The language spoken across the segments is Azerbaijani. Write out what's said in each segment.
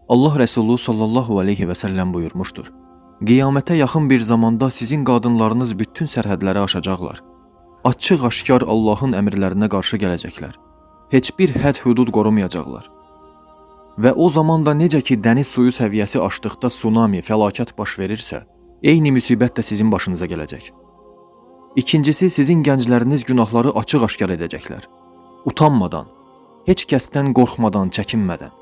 Allah Resulü sallallahu aleyhi ve sellem buyurmuştur. Qiyamətə yaxın bir zamanda sizin qadınlarınız bütün sərhədləri aşacaqlar. Açıq-aşkar Allahın əmrlərinə qarşı gələcəklər. Heç bir hədd-hüdud qorumayacaqlar. Və o zaman da necə ki dəniz suyu səviyyəsi aşdıqda tsunami, fəlakət baş verirsə, eyni müsibət də sizin başınıza gələcək. İkincisi, sizin gəncləriniz günahları açıq-aşkar edəcəklər. Utanmadan, heç kəsdən qorxmadan, çəkinmədən.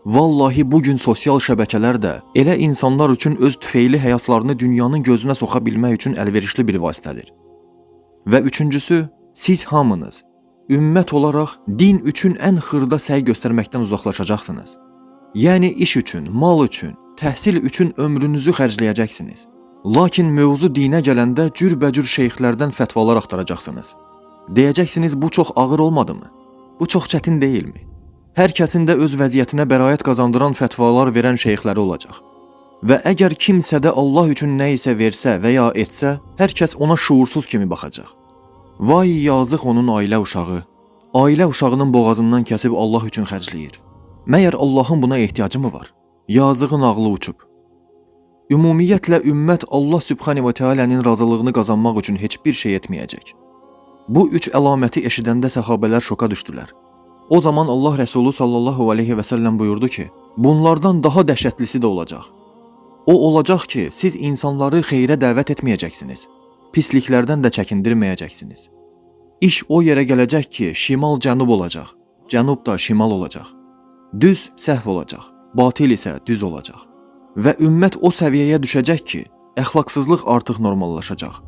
Vallahi bugün sosial şəbəkələr də elə insanlar üçün öz tüfeyli həyatlarını dünyanın gözünə soxa bilmək üçün əlverişli bir vasitədir. Və üçüncüsü, siz hamınız, ümmət olaraq din üçün ən xırda səy göstərməkdən uzaqlaşacaqsınız. Yəni iş üçün, mal üçün, təhsil üçün ömrünüzü xərcləyəcəksiniz. Lakin mövzu dinə gələndə cürbəcür şeyxlərdən fətvalar axtaracaqsınız. Deyəcəksiniz, bu çox ağır olmadımı? Bu çox çətin deyilmi? Hər kəsin də öz vəziyyətinə bəraət qazandıran fətvalar verən şeyxləri olacaq. Və əgər kimsə də Allah üçün nə isə versə və ya etsə, hər kəs ona şuursuz kimi baxacaq. Vay yazıq onun ailə uşağının boğazından kəsib Allah üçün xərcləyir. Məyər Allahın buna ehtiyacı mı var? Yazığın ağlı uçub. Ümumiyyətlə ümmət Allah Sübhane və Teala'nın razılığını qazanmaq üçün heç bir şey etməyəcək. Bu üç əlaməti eşidəndə səhabələr şoka düşdülər. O zaman Allah Resulü sallallahu aleyhi və səlləm buyurdu ki, bunlardan daha dəhşətlisi də olacaq. O olacaq ki, siz insanları xeyrə dəvət etməyəcəksiniz. Pisliklərdən də çəkindirməyəcəksiniz. İş o yerə gələcək ki, şimal cənub olacaq, cənub da şimal olacaq. Düz səhv olacaq, batil isə düz olacaq. Və ümmət o səviyyəyə düşəcək ki, əxlaqsızlıq artıq normallaşacaq.